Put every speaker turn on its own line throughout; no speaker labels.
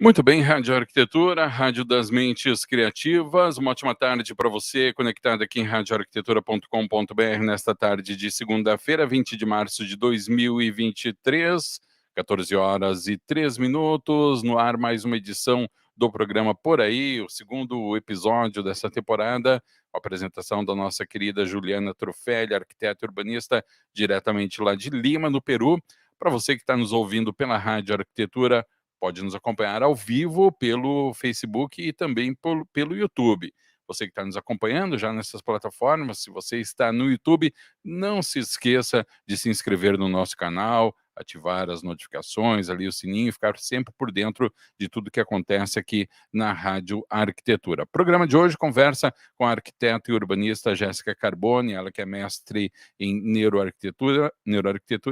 Muito bem, Rádio Arquitetura, Rádio das Mentes Criativas. Uma ótima tarde para você, conectado aqui em radioarquitetura.com.br nesta tarde de segunda-feira, 20 de março de 2023, 14 horas e 3 minutos. No ar, mais uma edição do programa Por Aí, o segundo episódio dessa temporada. A apresentação da nossa querida Juliana Trufelli, arquiteta urbanista, diretamente lá de Lima, no Peru. Para você que está nos ouvindo pela Rádio Arquitetura, pode nos acompanhar ao vivo pelo Facebook e também pelo YouTube. Você que está nos acompanhando já nessas plataformas, se você está no YouTube, não se esqueça de se inscrever no nosso canal, ativar as notificações, ali o sininho, ficar sempre por dentro de tudo que acontece aqui na Rádio Arquitetura. O programa de hoje conversa com a arquiteta e urbanista Jéssica Carboni, ela que é mestre em neuroarquitetura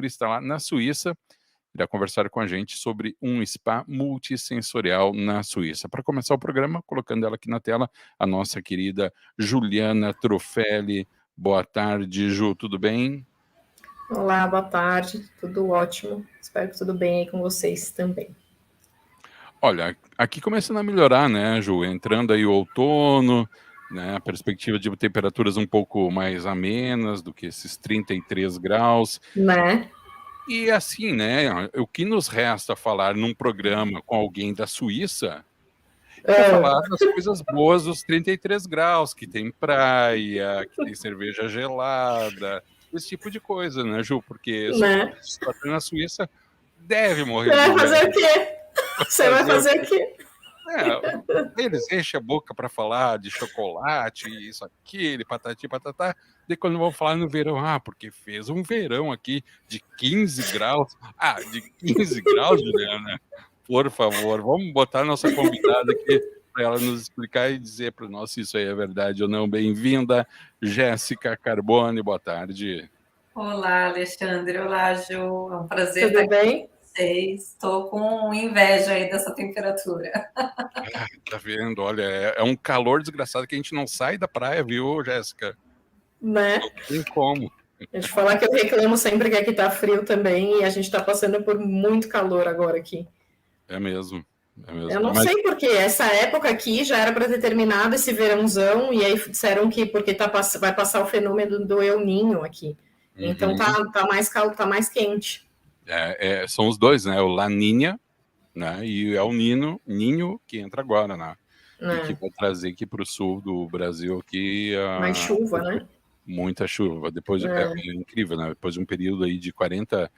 e está lá na Suíça. Irá conversar com a gente sobre um spa multissensorial na Suíça. Para começar o programa, colocando ela aqui na tela, a nossa querida Juliana Trufelli. Boa tarde, Ju, tudo bem?
Olá, boa tarde, tudo ótimo. Espero que tudo bem aí com vocês também.
Olha, aqui começando a melhorar, né, Ju? Entrando aí o outono, né, a perspectiva de temperaturas um pouco mais amenas do que esses 33 graus.
Né?
E assim, né, o que nos resta falar num programa com alguém da Suíça é falar das coisas boas dos 33 graus, que tem praia, que tem cerveja gelada, esse tipo de coisa, né, Ju? Porque se você está na Suíça, deve morrer de inveja.
Você vai fazer o quê? Você vai fazer o quê?
Eles enchem a boca para falar de chocolate, isso, aquele, patati, patatá. Daí quando vão falar no verão, porque fez um verão aqui de 15 graus. De 15 graus, Juliana? Por favor, vamos botar a nossa convidada aqui para ela nos explicar e dizer para nós se isso aí é verdade ou não. Bem-vinda, Jéssica Carboni, boa tarde.
Olá, Alexandre. Olá, Ju. É um prazer
estar aqui com
vocês. Estou com inveja aí dessa temperatura.
Tá vendo? Olha, é um calor desgraçado que a gente não sai da praia, viu, Jéssica?
Né?
Não tem como.
A gente falar que eu reclamo sempre que aqui tá frio também e a gente está passando por muito calor agora aqui.
É mesmo.
Eu não sei porque essa época aqui já era para ter terminado esse verãozão e aí disseram que porque vai passar o fenômeno do El Niño aqui. Então tá mais calor, tá mais quente.
São os dois, né? O La Niña, né? E é o Ninho que entra agora, né? E que vai trazer aqui para o sul do Brasil aqui
mais chuva, né?
Muita chuva. Depois é incrível, né? Depois de um período aí de 40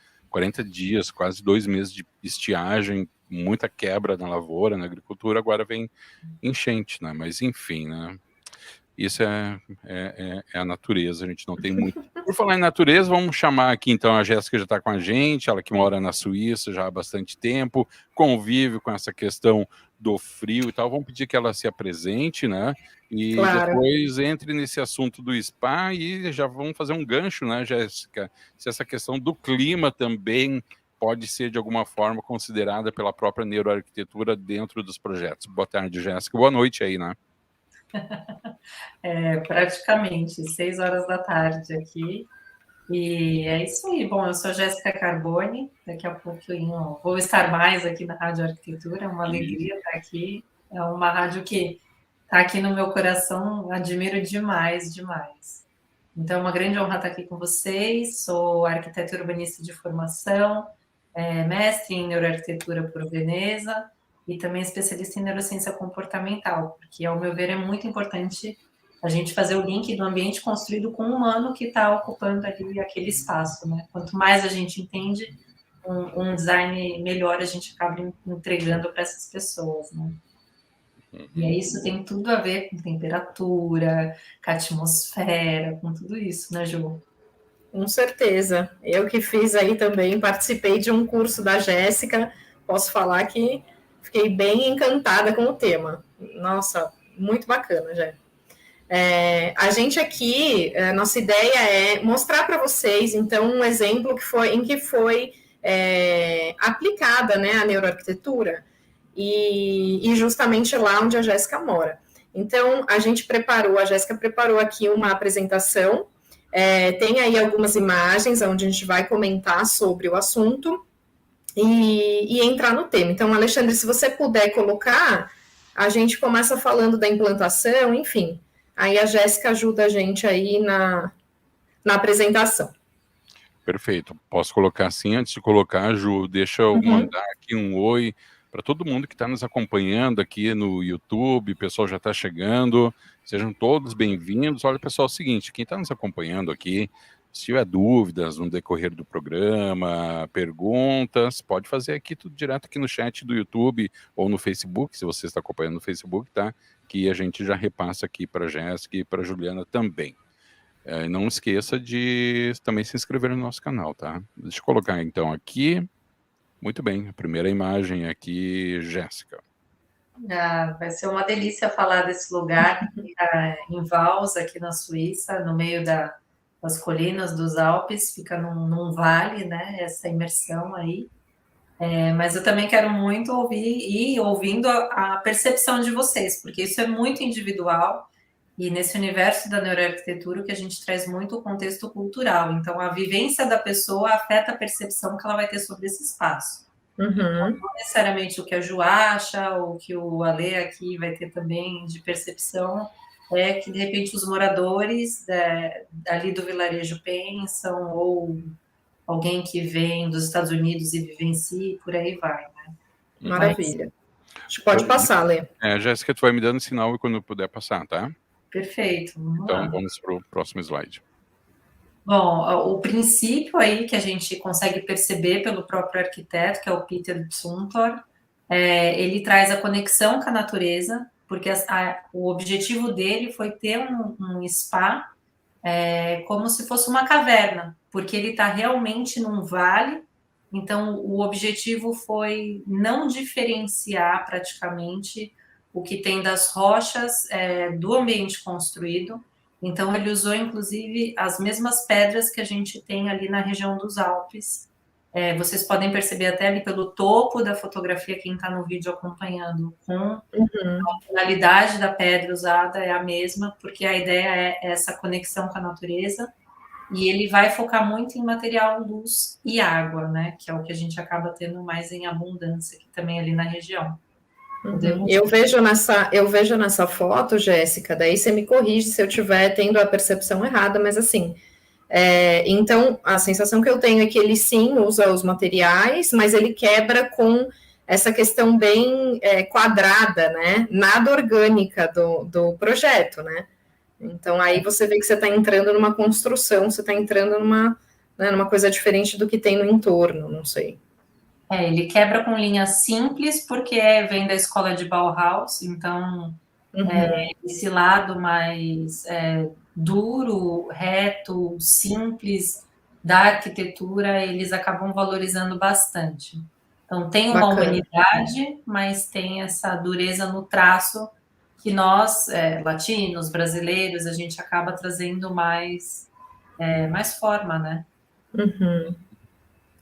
dias, quase 2 meses de estiagem, muita quebra na lavoura, na agricultura, agora vem enchente, né? Mas enfim, né? Isso é a natureza, a gente não tem muito. Por falar em natureza, vamos chamar aqui então a Jéssica, já está com a gente, ela que mora na Suíça já há bastante tempo, convive com essa questão do frio e tal. Vamos pedir que ela se apresente, né? E depois entre nesse assunto do spa e já vamos fazer um gancho, né, Jéssica? Se essa questão do clima também pode ser de alguma forma considerada pela própria neuroarquitetura dentro dos projetos. Boa tarde, Jéssica. Boa noite aí, né?
Praticamente 6 horas da tarde aqui. E é isso aí. Bom, eu sou Jéssica Carboni. Daqui a pouquinho vou estar mais aqui na Rádio Arquitetura. É uma alegria estar aqui. É uma rádio que está aqui no meu coração. Admiro demais, demais. Então, é uma grande honra estar aqui com vocês. Sou arquiteta urbanista de formação, mestre em neuroarquitetura por Veneza e também especialista em neurociência comportamental, porque, ao meu ver, é muito importante a gente fazer o link do ambiente construído com o humano que está ocupando ali aquele espaço, né? Quanto mais a gente entende, um design melhor a gente acaba entregando para essas pessoas, né? E aí isso tem tudo a ver com temperatura, com atmosfera, com tudo isso, né, Ju?
Com certeza. Eu que fiz aí também, participei de um curso da Jéssica, posso falar que fiquei bem encantada com o tema. Nossa, muito bacana, Jé. A gente aqui, nossa ideia é mostrar para vocês, então, um exemplo em que foi aplicada, né, a neuroarquitetura e justamente lá onde a Jéssica mora. Então, a Jéssica preparou aqui uma apresentação, tem aí algumas imagens onde a gente vai comentar sobre o assunto e entrar no tema. Então, Alexandre, se você puder colocar, a gente começa falando da implantação, enfim. Aí a Jéssica ajuda a gente aí na apresentação.
Perfeito. Posso colocar assim, antes de colocar, Ju, deixa eu mandar aqui um oi para todo mundo que está nos acompanhando aqui no YouTube, o pessoal já está chegando, sejam todos bem-vindos. Olha, pessoal, é o seguinte, quem está nos acompanhando aqui, se tiver dúvidas no decorrer do programa, perguntas, pode fazer aqui tudo direto aqui no chat do YouTube ou no Facebook, se você está acompanhando no Facebook, tá? Que a gente já repassa aqui para a Jéssica e para a Juliana também. Não esqueça de também se inscrever no nosso canal, tá? Deixa eu colocar então aqui. Muito bem, a primeira imagem aqui, Jéssica.
Vai ser uma delícia falar desse lugar em Vals, aqui na Suíça, no meio das colinas dos Alpes, fica num vale, né? Essa imersão aí. Mas eu também quero muito ouvindo a percepção de vocês, porque isso é muito individual. E nesse universo da neuroarquitetura, o que a gente traz muito o contexto cultural. Então, a vivência da pessoa afeta a percepção que ela vai ter sobre esse espaço. Não necessariamente o que a Ju acha, ou que o Ale aqui vai ter também de percepção, é que, de repente, os moradores ali do vilarejo pensam, ou alguém que vem dos Estados Unidos e vivencia, e por aí vai, né?
Maravilha. Acho que pode passar, Ale.
Jéssica, tu vai me dando sinal e quando puder passar, tá?
Perfeito.
Então, vamos para o próximo slide.
Bom, o princípio aí que a gente consegue perceber pelo próprio arquiteto, que é o Peter Zumthor, ele traz a conexão com a natureza, porque o objetivo dele foi ter um spa como se fosse uma caverna, porque ele está realmente num vale. Então, o objetivo foi não diferenciar praticamente o que tem das rochas do ambiente construído. Então, ele usou, inclusive, as mesmas pedras que a gente tem ali na região dos Alpes. Vocês podem perceber até ali pelo topo da fotografia, quem está no vídeo acompanhando, com a tonalidade da pedra usada é a mesma, porque a ideia é essa conexão com a natureza. E ele vai focar muito em material, luz e água, né? Que é o que a gente acaba tendo mais em abundância aqui também ali na região.
Eu vejo nessa foto, Jéssica, daí você me corrige se eu estiver tendo a percepção errada, mas assim, então a sensação que eu tenho é que ele sim usa os materiais, mas ele quebra com essa questão bem quadrada, né? Nada orgânica do projeto, né? Então, aí você vê que você está entrando numa construção, você está entrando numa coisa diferente do que tem no entorno, não sei.
Ele quebra com linhas simples, porque vem da escola de Bauhaus, então esse lado mais duro, reto, simples da arquitetura, eles acabam valorizando bastante. Então, tem uma humanidade, mas tem essa dureza no traço, que nós, latinos, brasileiros, a gente acaba trazendo mais forma, né?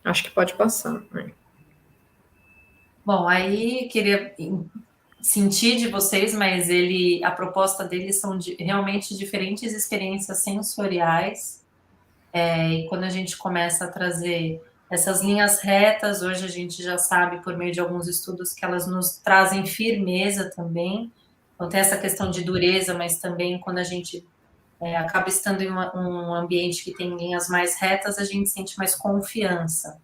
Acho que pode passar.
Bom, aí queria sentir de vocês, mas a proposta deles são realmente diferentes experiências sensoriais. E quando a gente começa a trazer essas linhas retas, hoje a gente já sabe, por meio de alguns estudos, que elas nos trazem firmeza também. Então, tem essa questão de dureza, mas também quando a gente acaba estando em um ambiente que tem linhas mais retas, a gente sente mais confiança.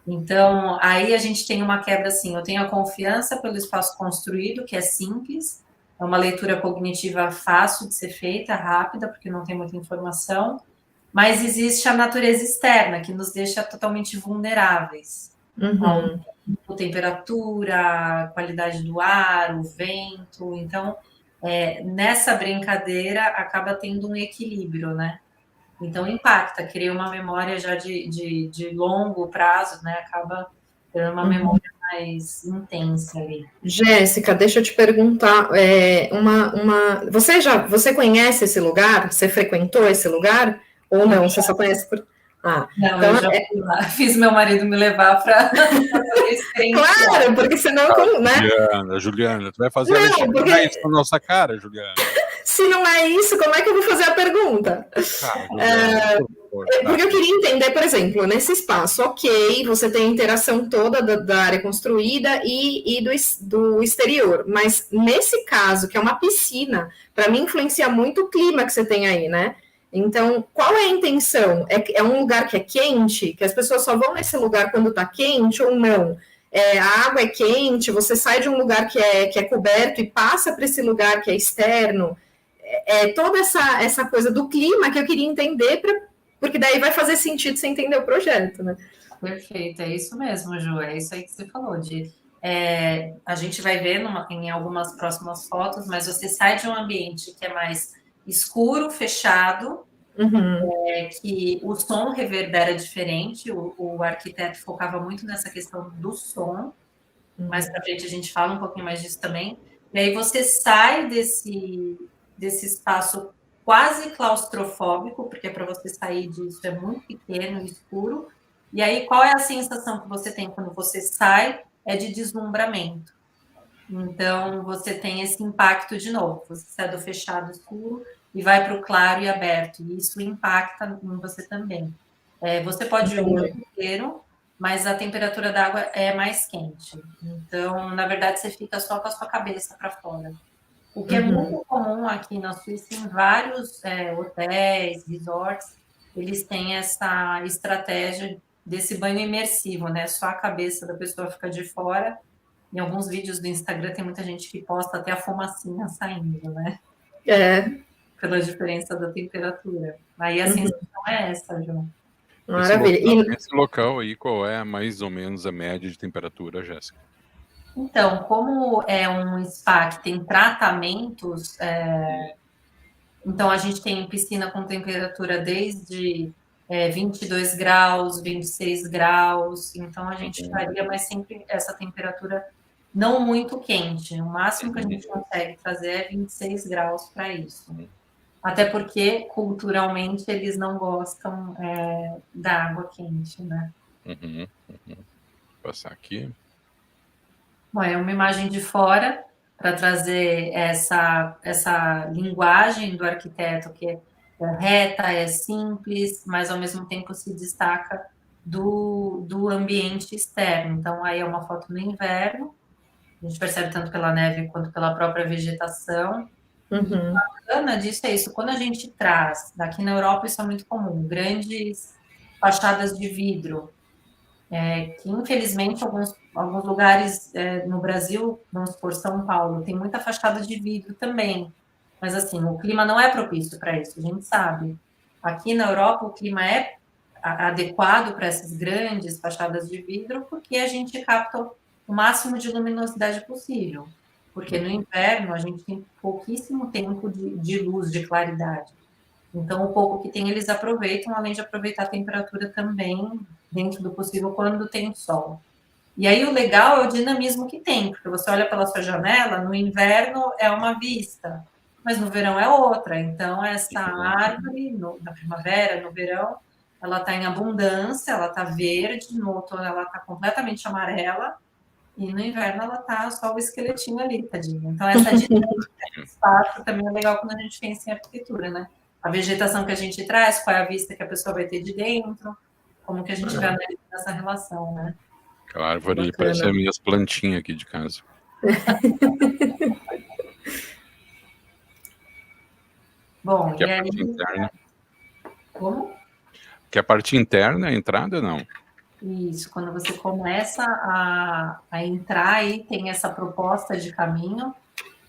Então, aí a gente tem uma quebra assim, eu tenho a confiança pelo espaço construído, que é simples, é uma leitura cognitiva fácil de ser feita, rápida, porque não tem muita informação, mas existe a natureza externa, que nos deixa totalmente vulneráveis. A temperatura, a qualidade do ar, o vento. Então, nessa brincadeira, acaba tendo um equilíbrio, né? Então, impacta, cria uma memória já de longo prazo, né? Acaba tendo uma memória mais intensa ali.
Jéssica, deixa eu te perguntar, você conhece esse lugar? Você frequentou esse lugar? Ou não? Você só conhece por...
Não, então, eu já fui lá. Fiz meu marido me levar para
Claro, porque senão...
Juliana, tu vai fazer isso com a nossa cara, Juliana.
Se não é isso, como é que eu vou fazer a pergunta? Porque eu queria entender, por exemplo, nesse espaço, ok, você tem a interação toda da área construída e do exterior, mas nesse caso, que é uma piscina, para mim influencia muito o clima que você tem aí, né? Então, qual é a intenção? É um lugar que é quente, que as pessoas só vão nesse lugar quando está quente ou não? A água é quente, você sai de um lugar que é coberto e passa para esse lugar que é externo. Toda essa coisa do clima que eu queria entender, porque daí vai fazer sentido você entender o projeto, né?
Perfeito, é isso mesmo, Ju, é isso aí que você falou, a gente vai ver em algumas próximas fotos, mas você sai de um ambiente que é mais escuro, fechado, que o som reverbera diferente, o arquiteto focava muito nessa questão do som, mais pra frente a gente fala um pouquinho mais disso também, e aí você sai desse espaço quase claustrofóbico, porque para você sair disso é muito pequeno e escuro, e aí qual é a sensação que você tem quando você sai? É de deslumbramento. Então, você tem esse impacto de novo, você sai do fechado escuro e vai para o claro e aberto, e isso impacta em você também. Você pode ir o ano inteiro, mas a temperatura da água é mais quente. Então, na verdade, você fica só com a sua cabeça para fora. O que é muito comum aqui na Suíça, em vários hotéis, resorts, eles têm essa estratégia desse banho imersivo, né? Só a cabeça da pessoa fica de fora. Em alguns vídeos do Instagram tem muita gente que posta até a fumacinha saindo, né? Pela diferença da temperatura. Aí a sensação é essa, João.
Maravilha.
Esse local aí, qual é mais ou menos a média de temperatura, Jéssica?
Então, como é um spa que tem tratamentos, então a gente tem piscina com temperatura desde 22 graus, 26 graus, então a gente varia, mas sempre essa temperatura não muito quente. O máximo que a gente consegue trazer é 26 graus para isso. Até porque, culturalmente, eles não gostam da água quente, né?
Vou passar aqui.
Bom, é uma imagem de fora para trazer essa linguagem do arquiteto que é reta, é simples, mas ao mesmo tempo se destaca do ambiente externo. Então, aí é uma foto no inverno, a gente percebe tanto pela neve quanto pela própria vegetação. O bacana disso é isso, quando a gente traz, daqui na Europa isso é muito comum, grandes fachadas de vidro, que infelizmente alguns lugares no Brasil, vamos por São Paulo, tem muita fachada de vidro também, mas assim, o clima não é propício para isso, a gente sabe. Aqui na Europa o clima é adequado para essas grandes fachadas de vidro, porque a gente capta o máximo de luminosidade possível, porque no inverno a gente tem pouquíssimo tempo de luz, de claridade. Então, o pouco que tem, eles aproveitam, além de aproveitar a temperatura também, dentro do possível, quando tem sol. E aí, o legal é o dinamismo que tem, porque você olha pela sua janela, no inverno é uma vista, mas no verão é outra. Então, essa árvore, na primavera, no verão, ela está em abundância, ela está verde, no outono ela está completamente amarela, e no inverno ela está só o esqueletinho ali, tadinha. Então, essa dinâmica de espaço também é legal quando a gente pensa em arquitetura, né? A vegetação que a gente traz, qual é a vista que a pessoa vai ter de dentro, como que a gente vai analisar essa relação, né?
Aquela árvore ali parece as minhas plantinhas aqui de casa.
Bom,
que
e
a
aí...
parte interna.
Como?
Que a parte interna, a entrada, não?
Isso, quando você começa a entrar aí, tem essa proposta de caminho,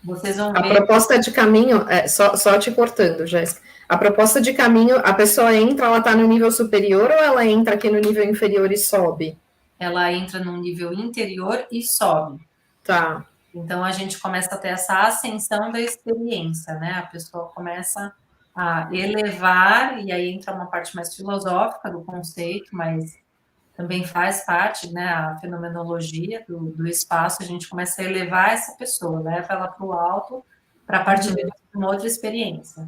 vocês vão ver...
A proposta de caminho, só te cortando, Jéssica, a proposta de caminho, a pessoa entra, ela está no nível superior ou ela entra aqui no nível inferior e sobe?
Ela entra no nível interior e sobe.
Tá.
Então, a gente começa a ter essa ascensão da experiência, né? A pessoa começa a elevar, e aí entra uma parte mais filosófica do conceito, mas também faz parte, né, a fenomenologia do espaço, a gente começa a elevar essa pessoa, leva ela para o alto, para partir de uma outra experiência.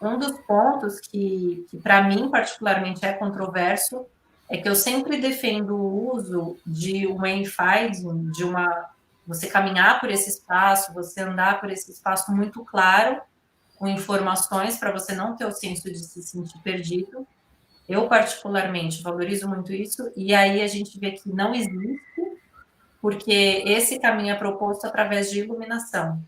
Um dos pontos que para mim, particularmente, é controverso, é que eu sempre defendo o uso de um wayfinding, de uma você caminhar por esse espaço, você andar por esse espaço muito claro, com informações para você não ter o senso de se sentir perdido. Eu, particularmente, valorizo muito isso, e aí a gente vê que não existe, porque esse caminho é proposto através de iluminação.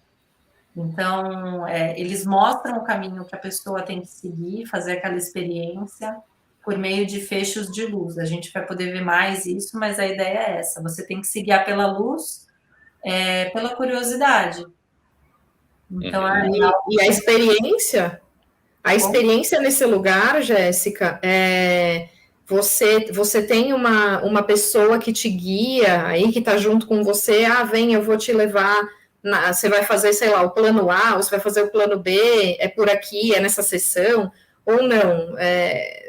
Então, eles mostram o caminho que a pessoa tem que seguir, fazer aquela experiência, por meio de fechos de luz. A gente vai poder ver mais isso, mas a ideia é essa: você tem que se guiar pela luz, pela curiosidade. Então,
e a experiência? A experiência nesse lugar, Jéssica, você tem uma pessoa que te guia aí, que está junto com você, vem, eu vou te levar, você vai fazer, sei lá, o plano A, ou você vai fazer o plano B, é por aqui, é nessa sessão, ou não,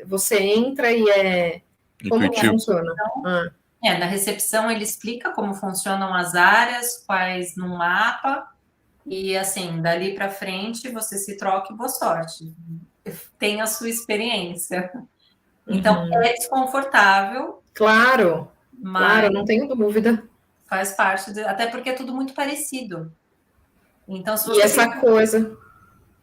você entra e como que funciona?
Na recepção ele explica como funcionam as áreas, quais no mapa, e assim, dali para frente você se troca e boa sorte. Tem a sua experiência. Então, é desconfortável.
Claro, claro, não tenho dúvida.
Faz parte, até porque é tudo muito parecido. Então, se você...
E essa coisa...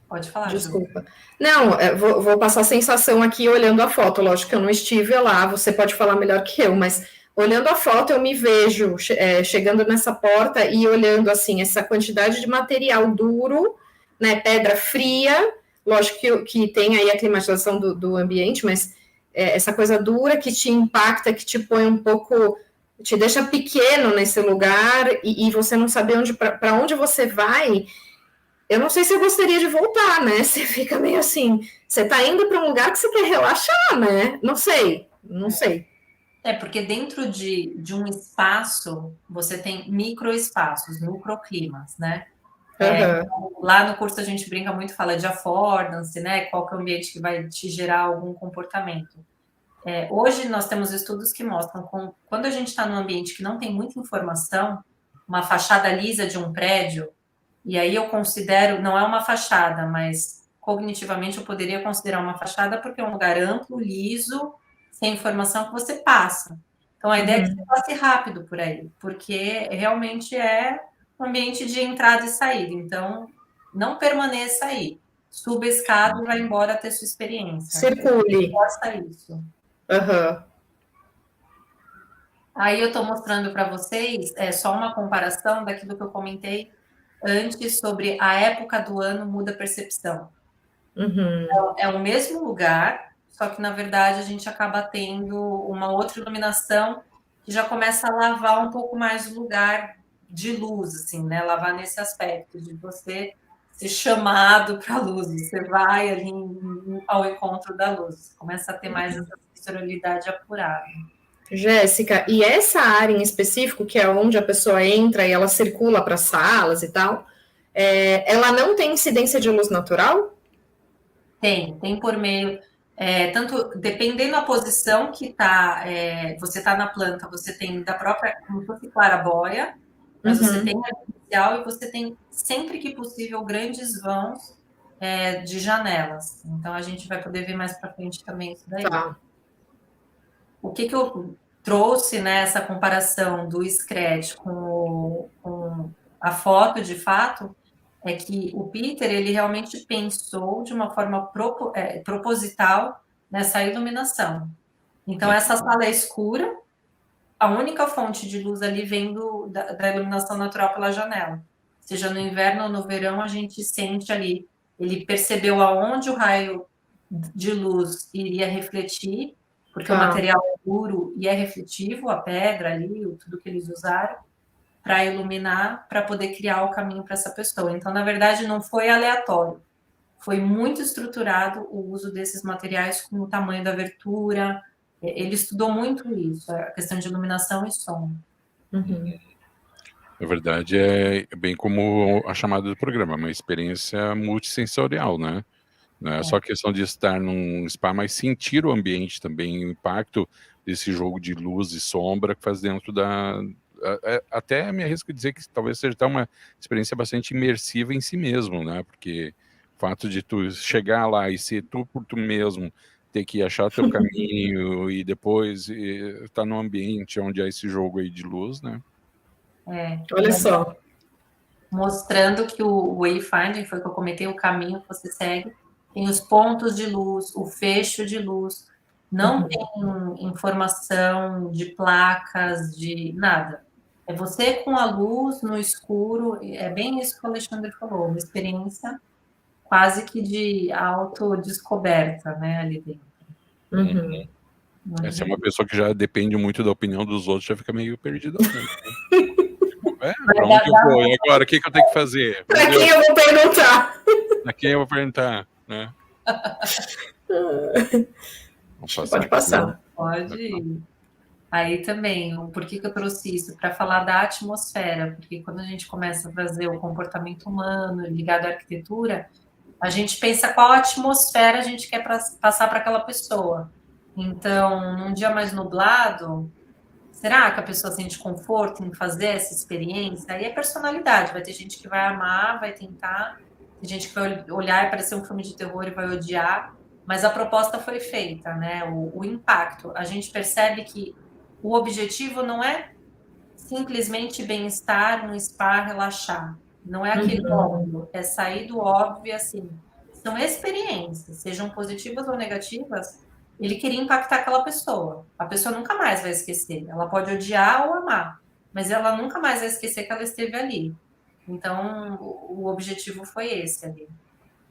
Pode falar,
desculpa. Ju. Não, vou passar a sensação aqui olhando a foto. Lógico que eu não estive lá, você pode falar melhor que eu, mas olhando a foto eu me vejo chegando nessa porta e olhando assim essa quantidade de material duro, né, pedra fria, lógico que tem aí a climatização do ambiente, mas essa coisa dura que te impacta, que te põe um pouco, te deixa pequeno nesse lugar e você não sabe para onde você vai. Eu não sei se eu gostaria de voltar, né? Você fica meio assim, você tá indo para um lugar que você quer relaxar, né? Não sei.
Porque dentro de um espaço, você tem microespaços, microclimas, né? Lá no curso a gente brinca muito, fala de affordance, né? Qual que é o ambiente que vai te gerar algum comportamento. Hoje nós temos estudos que mostram quando a gente está num ambiente que não tem muita informação, uma fachada lisa de um prédio, e aí eu considero, não é uma fachada, mas cognitivamente eu poderia considerar uma fachada porque é um lugar amplo, liso, sem informação que você passa. Então a ideia é que você passe rápido por aí, porque realmente é um ambiente de entrada e saída. Então, não permaneça aí. Suba a escada e vai embora ter sua experiência.
Circule.
Faça isso. Aí eu estou mostrando para vocês só uma comparação daquilo que eu comentei antes sobre a época do ano muda a percepção. Então, é o mesmo lugar, só que na verdade a gente acaba tendo uma outra iluminação que já começa a lavar um pouco mais o lugar de luz, assim, né? Lavar nesse aspecto de você ser chamado para a luz, você vai ali ao encontro da luz, começa a ter mais essa sensorialidade apurada.
Jéssica, e essa área em específico, que é onde a pessoa entra e ela circula para salas e tal, ela não tem incidência de luz natural?
Tem por meio, tanto dependendo da posição que você está na planta, você tem da própria, como se fosse clarabóia, mas você tem artificial e você tem, sempre que possível, grandes vãos de janelas. Então, a gente vai poder ver mais para frente também isso daí.
Tá.
O que eu trouxe nessa comparação do Scred com a foto, de fato, é que o Peter, ele realmente pensou de uma forma proposital nessa iluminação. Então, essa sala é escura, a única fonte de luz ali vem da iluminação natural pela janela. Seja no inverno ou no verão, a gente sente ali, ele percebeu aonde o raio de luz iria refletir, porque o material é duro e é refletivo, a pedra ali, tudo que eles usaram, para iluminar, para poder criar o caminho para essa pessoa. Então, na verdade, não foi aleatório. Foi muito estruturado o uso desses materiais com o tamanho da abertura. Ele estudou muito isso, a questão de iluminação e som.
Na verdade, é bem como a chamada do programa, uma experiência multissensorial, né? Não é só questão de estar num spa, mas sentir o ambiente também, o impacto desse jogo de luz e sombra que faz dentro da... Até me arrisco a dizer que talvez seja até uma experiência bastante imersiva em si mesmo, né? Porque o fato de tu chegar lá e ser tu por tu mesmo, ter que achar teu caminho e depois estar num ambiente onde há esse jogo aí de luz, né?
Olha só.
Mostrando que o wayfinding, foi o que eu comentei, o caminho que você segue, tem os pontos de luz, o fecho de luz, não tem informação de placas, de nada. É você com a luz no escuro, é bem isso que o Alexandre falou, uma experiência quase que de autodescoberta, né, ali dentro.
Essa é uma pessoa que já depende muito da opinião dos outros, já fica meio perdida. Pra onde eu vou? E agora, o que eu tenho que fazer?
Pra quem eu vou perguntar?
Pra quem eu vou perguntar, né?
Pode passar.
Pode. Aí também, por que eu trouxe isso? Para falar da atmosfera, porque quando a gente começa a trazer o comportamento humano ligado à arquitetura, a gente pensa qual atmosfera a gente quer passar para aquela pessoa. Então, num dia mais nublado, será que a pessoa sente conforto em fazer essa experiência? Aí é personalidade, vai ter gente que vai amar, vai tentar, tem gente que vai olhar e parecer um filme de terror e vai odiar, mas a proposta foi feita, né? O impacto. A gente percebe que o objetivo não é simplesmente bem-estar, um spa, relaxar. Não é aquele óbvio, é sair do óbvio, assim. São experiências, sejam positivas ou negativas, ele queria impactar aquela pessoa. A pessoa nunca mais vai esquecer. Ela pode odiar ou amar, mas ela nunca mais vai esquecer que ela esteve ali. Então, o objetivo foi esse ali.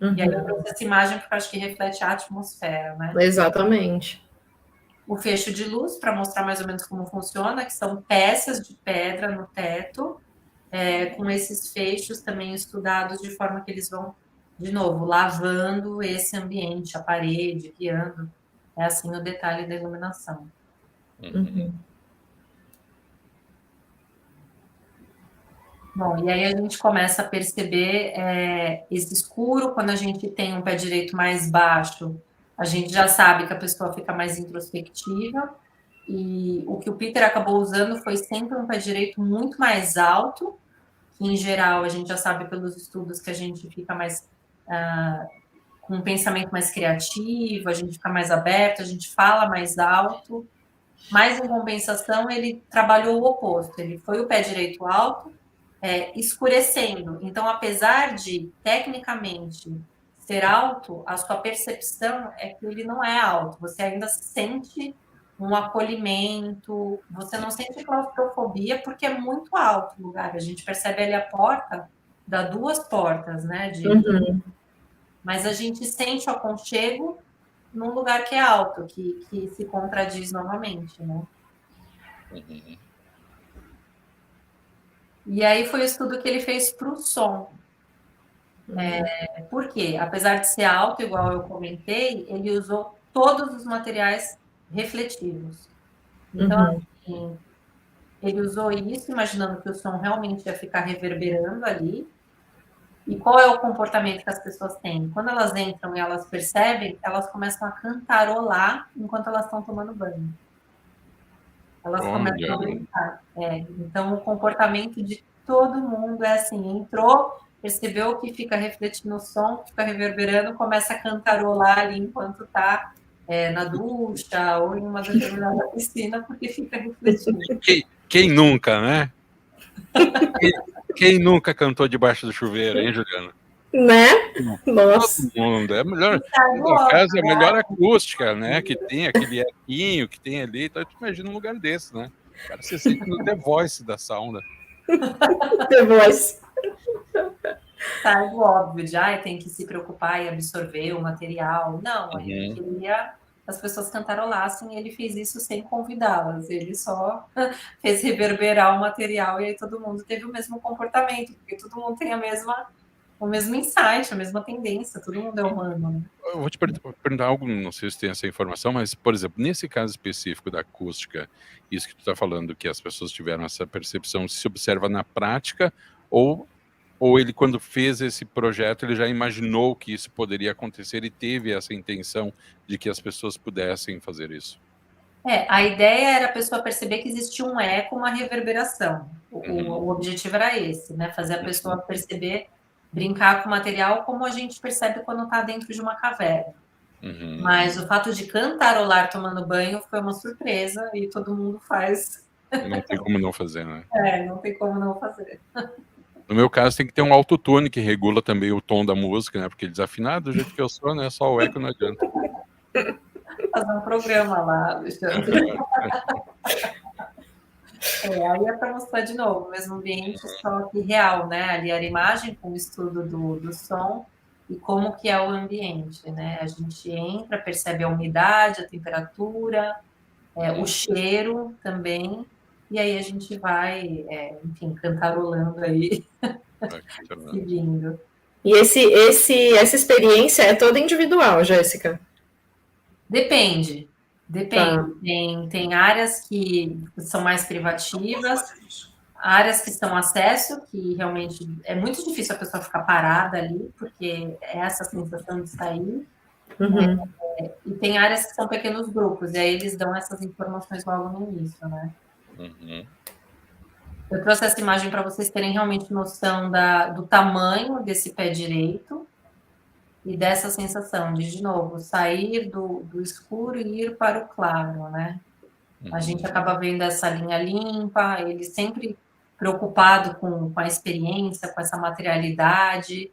E aí eu trouxe essa imagem porque eu acho que reflete a atmosfera, né?
Exatamente.
O fecho de luz, para mostrar mais ou menos como funciona, que são peças de pedra no teto, com esses fechos também estudados de forma que eles vão, de novo, lavando esse ambiente, a parede, guiando. É assim o detalhe da iluminação. Bom, e aí a gente começa a perceber esse escuro, quando a gente tem um pé direito mais baixo, a gente já sabe que a pessoa fica mais introspectiva, e o que o Peter acabou usando foi sempre um pé direito muito mais alto, que em geral a gente já sabe pelos estudos que a gente fica mais com um pensamento mais criativo, a gente fica mais aberto, a gente fala mais alto, mas em compensação ele trabalhou o oposto, ele foi o pé direito alto, escurecendo. Então, apesar de, tecnicamente, ser alto, a sua percepção é que ele não é alto. Você ainda sente um acolhimento, você não sente claustrofobia porque é muito alto o lugar. A gente percebe ali a porta, dá 2 portas, né? Mas a gente sente o aconchego num lugar que é alto, que se contradiz novamente, né? E aí foi o estudo que ele fez para o som. Por quê? Apesar de ser alto, igual eu comentei, ele usou todos os materiais refletivos. Então, assim, ele usou isso, imaginando que o som realmente ia ficar reverberando ali. E qual é o comportamento que as pessoas têm? Quando elas entram e elas percebem, elas começam a cantarolar enquanto elas estão tomando banho. Elas começam a brincar. Então, o comportamento de todo mundo é assim, entrou, percebeu que fica refletindo o som, fica reverberando, começa a cantarolar ali enquanto está na ducha ou em uma determinada piscina, porque fica refletindo.
Quem nunca, né? Quem nunca cantou debaixo do chuveiro, hein, Juliana?
Né? Nossa.
Todo mundo. É melhor. Na casa, a melhor acústica, né? Que tem aquele equinho que tem ali. Então, tu imagina um lugar desse, né? Cara, você sente no The Voice da sauna.
The Voice.
Sai do óbvio de tem que se preocupar em absorver o material. Não, ele queria que as pessoas cantarolassem e ele fez isso sem convidá-las. Ele só fez reverberar o material e aí todo mundo teve o mesmo comportamento, porque todo mundo tem o mesmo insight, a mesma tendência, todo mundo é humano. Né?
Eu vou te perguntar algo, não sei se tem essa informação, mas, por exemplo, nesse caso específico da acústica, isso que tu está falando, que as pessoas tiveram essa percepção, se observa na prática ou ele, quando fez esse projeto, ele já imaginou que isso poderia acontecer e teve essa intenção de que as pessoas pudessem fazer isso?
A ideia era a pessoa perceber que existia um eco, uma reverberação. O objetivo era esse, né? Fazer a pessoa perceber, brincar com o material como a gente percebe quando está dentro de uma caverna. Mas o fato de cantarolar tomando banho foi uma surpresa e todo mundo faz
Não tem como não fazer, né?
Não tem como não fazer.
No meu caso, tem que ter um autotune que regula também o tom da música, né? Porque desafinado, do jeito que eu sou, né? Só o eco não adianta.
Fazer um programa lá, Alexandre. Aí é para mostrar de novo o mesmo ambiente, só que real, né? Ali era a imagem com o estudo do som e como que é o ambiente, né? A gente entra, percebe a umidade, a temperatura, o cheiro também, e aí a gente vai, enfim, cantarolando aí, seguindo.
E essa experiência é toda individual, Jéssica?
Depende.
Tá.
Tem áreas que são mais privativas, áreas que são acesso, que realmente é muito difícil a pessoa ficar parada ali, porque é essa sensação de sair.
Uhum.
E tem áreas que são pequenos grupos, e aí eles dão essas informações logo no início, né?
Uhum.
Eu trouxe essa imagem para vocês terem realmente noção do tamanho desse pé direito e dessa sensação de novo, sair do escuro e ir para o claro, né? A gente acaba vendo essa linha limpa, ele sempre preocupado com a experiência, com essa materialidade,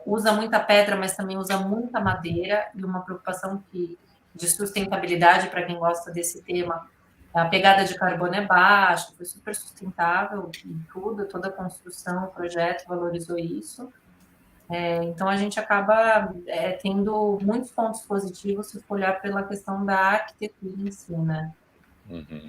usa muita pedra, mas também usa muita madeira, e uma preocupação de sustentabilidade para quem gosta desse tema. A pegada de carbono é baixa, foi super sustentável em tudo, toda a construção, o projeto valorizou isso. Então, a gente acaba tendo muitos pontos positivos se for olhar pela questão da arquitetura em si, né?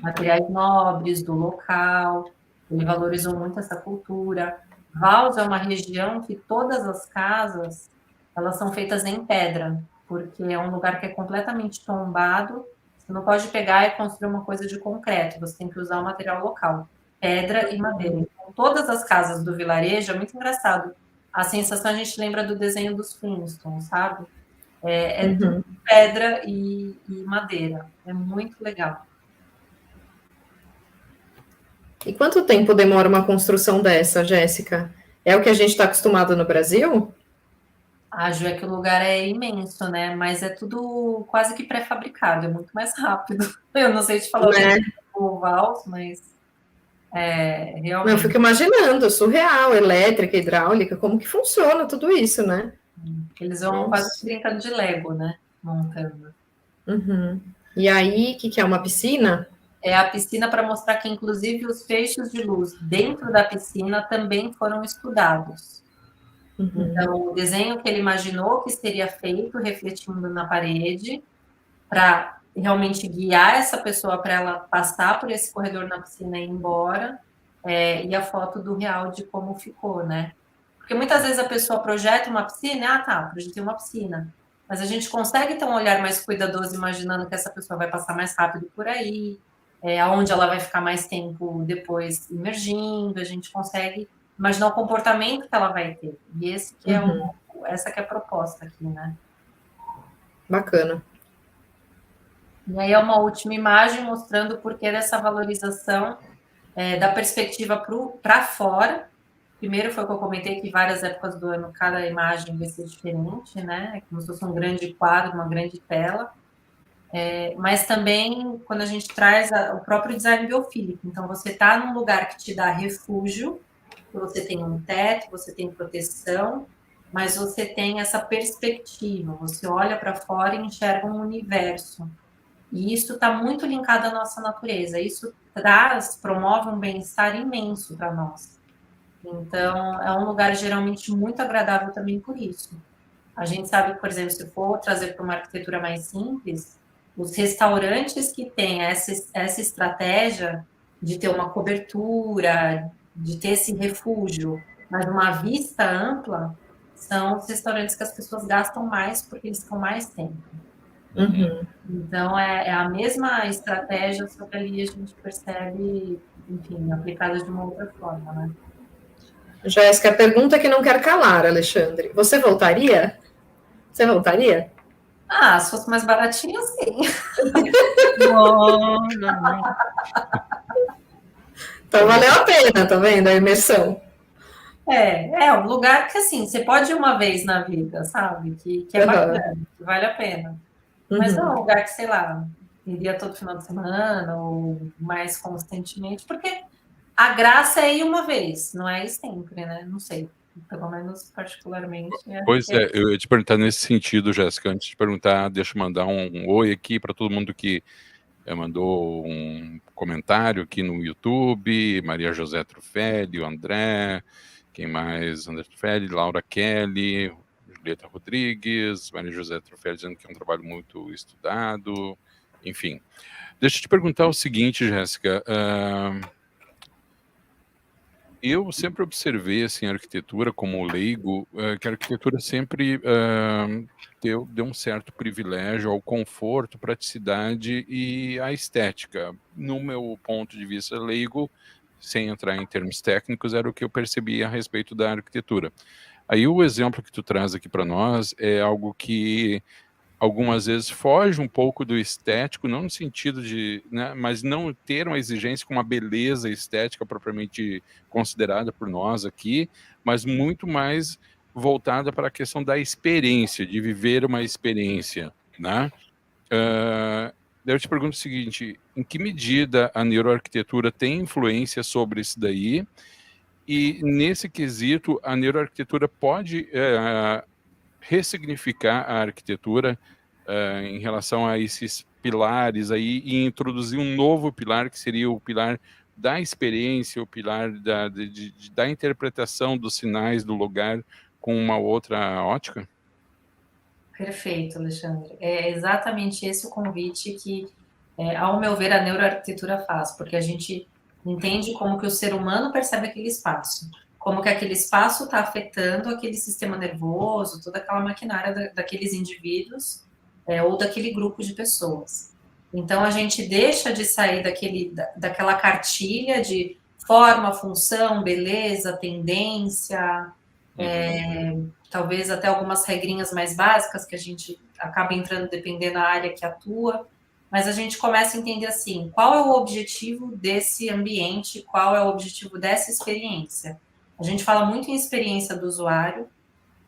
Materiais nobres, do local, ele valorizou muito essa cultura. Vals é uma região que todas as casas, elas são feitas em pedra, porque é um lugar que é completamente tombado, você não pode pegar e construir uma coisa de concreto, você tem que usar o material local, pedra e madeira. Então, todas as casas do vilarejo, é muito engraçado, a sensação a gente lembra do desenho dos Flintstones, sabe? Tudo pedra e madeira, é muito legal.
E quanto tempo demora uma construção dessa, Jéssica? É o que a gente está acostumado no Brasil?
Ju, é que o lugar é imenso, né? Mas é tudo quase que pré-fabricado, é muito mais rápido. Eu não sei te falar o Vals, mas realmente.
Eu fico imaginando, surreal, elétrica, hidráulica, como que funciona tudo isso, né?
Eles vão quase brincando de Lego, né? Montando.
Uhum. E aí, o que é uma piscina?
É a piscina para mostrar que, inclusive, os feixes de luz dentro da piscina também foram estudados. Então, o desenho que ele imaginou que seria feito refletindo na parede para realmente guiar essa pessoa para ela passar por esse corredor na piscina e ir embora, e a foto do real de como ficou, né? Porque muitas vezes a pessoa projeta uma piscina, projetei uma piscina, mas a gente consegue ter um olhar mais cuidadoso imaginando que essa pessoa vai passar mais rápido por aí, aonde ela vai ficar mais tempo depois emergindo, a gente consegue imaginar o comportamento que ela vai ter. E esse que essa que é a proposta aqui, né?
Bacana.
E aí é uma última imagem mostrando o porquê dessa valorização da perspectiva para fora. Primeiro foi o que eu comentei, que várias épocas do ano cada imagem vai ser diferente, né? É como se fosse um grande quadro, uma grande tela. Mas também quando a gente traz o próprio design biofílico. Então, você está num lugar que te dá refúgio, você tem um teto, você tem proteção, mas você tem essa perspectiva, você olha para fora e enxerga um universo. E isso está muito linkado à nossa natureza. Isso promove um bem-estar imenso para nós. Então, é um lugar geralmente muito agradável também por isso. A gente sabe, por exemplo, se for trazer para uma arquitetura mais simples, os restaurantes que têm essa estratégia de ter uma cobertura, de ter esse refúgio, mas uma vista ampla, são os restaurantes que as pessoas gastam mais porque eles ficam mais tempo. Então, é a mesma estratégia, só que ali a gente percebe, enfim, aplicada de uma outra forma, né?
Jéssica, pergunta que não quer calar, Alexandre. Você voltaria? Você voltaria?
Se fosse mais baratinho, sim.
Não.
Então valeu a pena, tá vendo? A imersão.
É um lugar que, assim, você pode ir uma vez na vida, sabe? Que é bacana, que vale a pena. Mas não é um lugar que, sei lá, iria todo final de semana ou mais constantemente, porque a graça é ir uma vez, não é ir sempre, né? Não sei, pelo menos particularmente.
Pois é, eu ia te perguntar nesse sentido, Jéssica, antes de perguntar, deixa eu mandar um oi aqui para todo mundo que mandou um comentário aqui no YouTube, Maria José Trufelli, o André, quem mais? André Trufelli, Laura Kelly, Julieta Rodrigues, Maria José Trufelli dizendo que é um trabalho muito estudado, enfim. Deixa eu te perguntar o seguinte, Jéssica, eu sempre observei, assim, a arquitetura como leigo, que a arquitetura sempre deu um certo privilégio ao conforto, praticidade e à estética. No meu ponto de vista leigo, sem entrar em termos técnicos, era o que eu percebia a respeito da arquitetura. Aí o exemplo que tu traz aqui para nós é algo que algumas vezes foge um pouco do estético, não no sentido de, né, mas não ter uma exigência com uma beleza estética propriamente considerada por nós aqui, mas muito mais voltada para a questão da experiência, de viver uma experiência, né? Eu te pergunto o seguinte, em que medida a neuroarquitetura tem influência sobre isso daí? E nesse quesito, a neuroarquitetura pode ressignificar a arquitetura em relação a esses pilares aí e introduzir um novo pilar que seria o pilar da experiência, o pilar da interpretação dos sinais do lugar com uma outra ótica?
Perfeito, Alexandre. É exatamente esse o convite que, ao meu ver, a neuroarquitetura faz, porque a gente entende como que o ser humano percebe aquele espaço, como que aquele espaço está afetando aquele sistema nervoso, toda aquela maquinária daqueles indivíduos ou daquele grupo de pessoas. Então, a gente deixa de sair daquela cartilha de forma, função, beleza, tendência, talvez até algumas regrinhas mais básicas que a gente acaba entrando dependendo da área que atua, mas a gente começa a entender assim, qual é o objetivo desse ambiente, qual é o objetivo dessa experiência. A gente fala muito em experiência do usuário,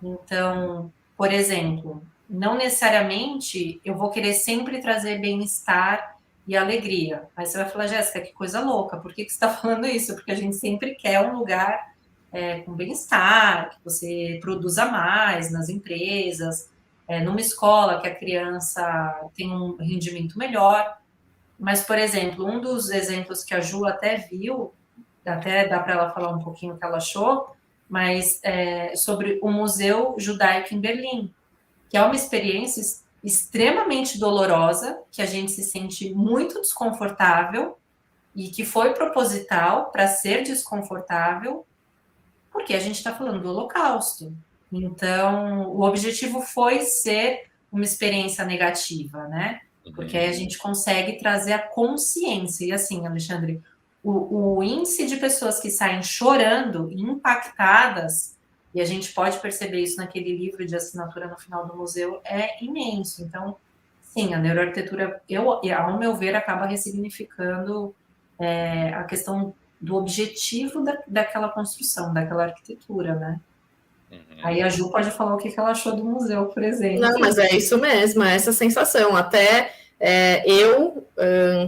então, por exemplo, não necessariamente eu vou querer sempre trazer bem-estar e alegria. Aí você vai falar, Jéssica, que coisa louca, por que você está falando isso? Porque a gente sempre quer um lugar com bem-estar, que você produza mais nas empresas, numa escola que a criança tem um rendimento melhor. Mas, por exemplo, um dos exemplos que a Ju até viu, até dá para ela falar um pouquinho o que ela achou, mas sobre o Museu Judaico em Berlim, que é uma experiência extremamente dolorosa, que a gente se sente muito desconfortável e que foi proposital para ser desconfortável, porque a gente está falando do Holocausto. Então, o objetivo foi ser uma experiência negativa, né? Porque aí a gente consegue trazer a consciência. E assim, Alexandre, o índice de pessoas que saem chorando, impactadas, e a gente pode perceber isso naquele livro de assinatura no final do museu, é imenso. Então, sim, a neuroarquitetura, ao meu ver, acaba ressignificando a questão do objetivo daquela construção, daquela arquitetura, né? Aí a Ju pode falar o que ela achou do museu, por exemplo.
Não, mas é isso mesmo, é essa sensação. Até eu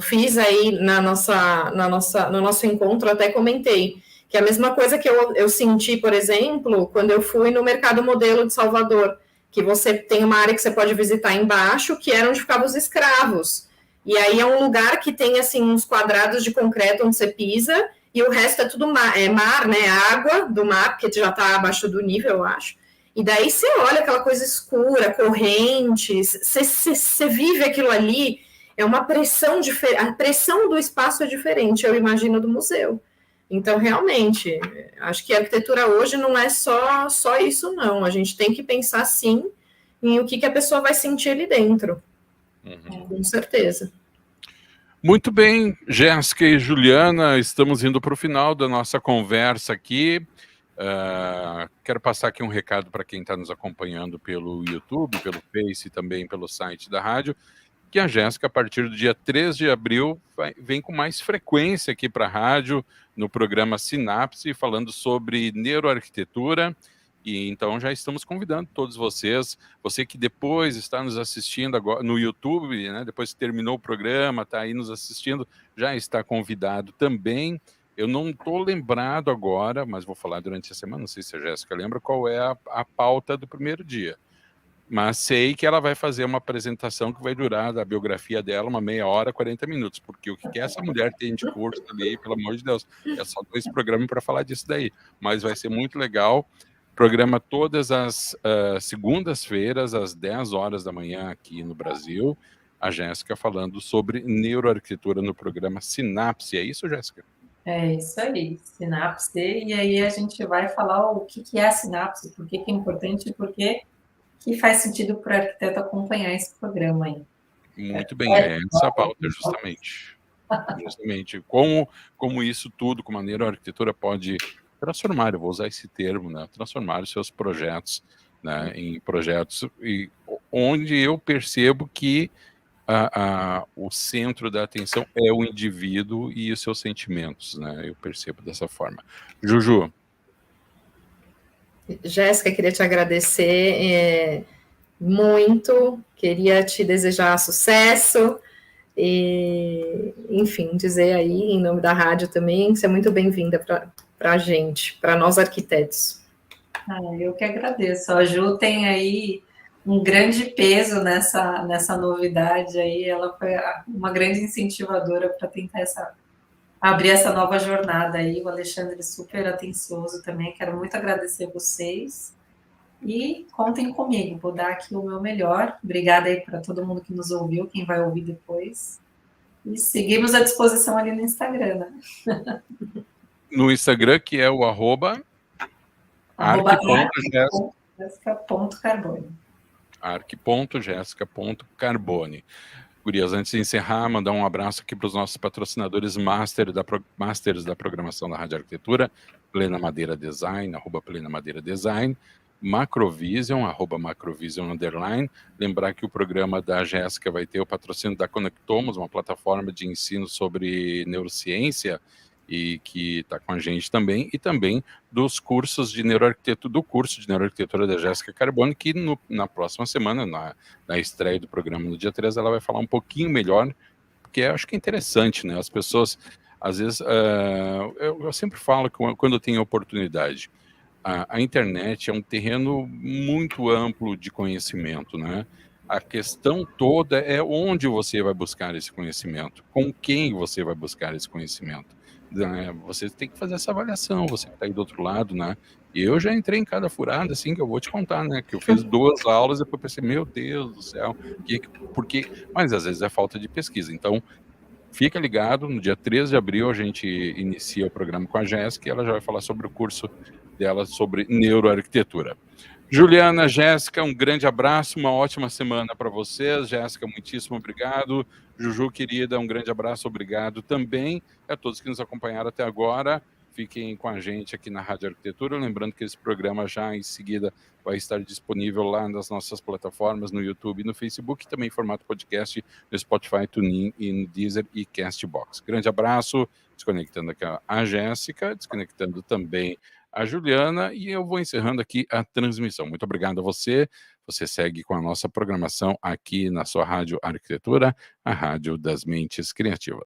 fiz aí no nosso encontro, até comentei que é a mesma coisa que eu senti, por exemplo, quando eu fui no Mercado Modelo de Salvador, que você tem uma área que você pode visitar embaixo, que era onde ficavam os escravos. E aí é um lugar que tem assim uns quadrados de concreto onde você pisa, e o resto é tudo mar, né? Água do mar, porque já está abaixo do nível, eu acho. E daí você olha aquela coisa escura, correntes, você vive aquilo ali, é uma pressão diferente, a pressão do espaço é diferente, eu imagino, do museu. Então, realmente, acho que a arquitetura hoje não é só isso, não. A gente tem que pensar, sim, em o que a pessoa vai sentir ali dentro. Com certeza.
Muito bem, Jéssica e Juliana, estamos indo para o final da nossa conversa aqui. Quero passar aqui um recado para quem está nos acompanhando pelo YouTube, pelo Face e também pelo site da rádio, que a Jéssica, a partir do dia 3 de abril, vem com mais frequência aqui para a rádio, no programa Sinapse, falando sobre neuroarquitetura E então já estamos convidando todos vocês, você que depois está nos assistindo agora no YouTube, né, depois que terminou o programa, está aí nos assistindo, já está convidado também. Eu não estou lembrado agora, mas vou falar durante a semana, não sei se a Jéssica lembra, qual é a pauta do primeiro dia. Mas sei que ela vai fazer uma apresentação que vai durar da biografia dela uma meia hora, 40 minutos, porque o que essa mulher tem de curso ali, pelo amor de Deus, é só 2 programas para falar disso daí, mas vai ser muito legal. Programa todas as segundas-feiras, às 10 horas da manhã aqui no Brasil, a Jéssica falando sobre neuroarquitetura no programa Sinapse, é isso, Jéssica?
É isso aí, sinapse, e aí a gente vai falar o que é a sinapse, por que é importante e por que faz sentido para o arquiteto acompanhar esse programa aí.
Muito bem, é essa a pauta, justamente. Justamente. Como isso tudo, como a neuroarquitetura pode transformar, eu vou usar esse termo, né? Transformar os seus projetos, né, em projetos onde eu percebo que o centro da atenção é o indivíduo e os seus sentimentos, né? Eu percebo dessa forma. Juju.
Jéssica, queria te agradecer muito, queria te desejar sucesso e, enfim, dizer aí, em nome da rádio também, que você é muito bem-vinda para a gente, para nós arquitetos.
Eu que agradeço. A Ju tem aí um grande peso nessa novidade aí, ela foi uma grande incentivadora para tentar abrir essa nova jornada aí, o Alexandre super atencioso também, quero muito agradecer vocês e contem comigo, vou dar aqui o meu melhor, obrigada aí para todo mundo que nos ouviu, quem vai ouvir depois, e seguimos à disposição ali no Instagram, né?
No Instagram, que é o
@arc.jessica.carbone.
arc.jessica.carbone. Gurias, antes de encerrar, mandar um abraço aqui para os nossos patrocinadores masters da programação da Rádio Arquitetura, Plena Madeira Design, @Plena Madeira Design, Macrovision, @Macrovision_. Lembrar que o programa da Jéssica vai ter o patrocínio da Conectomos, uma plataforma de ensino sobre neurociência, e que está com a gente também, e também dos cursos de neuroarquitetura, do curso de neuroarquitetura da Jéssica Carbone, que na próxima semana, na estreia do programa no dia 3, ela vai falar um pouquinho melhor, porque eu acho que é interessante, né? As pessoas, às vezes, eu sempre falo que quando eu tenho oportunidade, a internet é um terreno muito amplo de conhecimento, né? A questão toda é onde você vai buscar esse conhecimento, com quem você vai buscar esse conhecimento. Você tem que fazer essa avaliação, você que está aí do outro lado, né? E eu já entrei em cada furada, assim, que eu vou te contar, né? Que eu fiz 2 aulas e depois pensei, meu Deus do céu, porque... Mas às vezes é falta de pesquisa. Então, fica ligado, no dia 13 de abril a gente inicia o programa com a Jéssica e ela já vai falar sobre o curso dela sobre neuroarquitetura. Juliana, Jéssica, um grande abraço, uma ótima semana para vocês. Jéssica, muitíssimo obrigado. Juju, querida, um grande abraço, obrigado também a todos que nos acompanharam até agora. Fiquem com a gente aqui na Rádio Arquitetura. Lembrando que esse programa já em seguida vai estar disponível lá nas nossas plataformas, no YouTube e no Facebook, e também em formato podcast no Spotify, TuneIn, e no Deezer e Castbox. Grande abraço, desconectando aqui a Jéssica, desconectando também a Juliana, e eu vou encerrando aqui a transmissão. Muito obrigado a você. Você segue com a nossa programação aqui na sua Rádio Arquitetura, a Rádio das Mentes Criativas.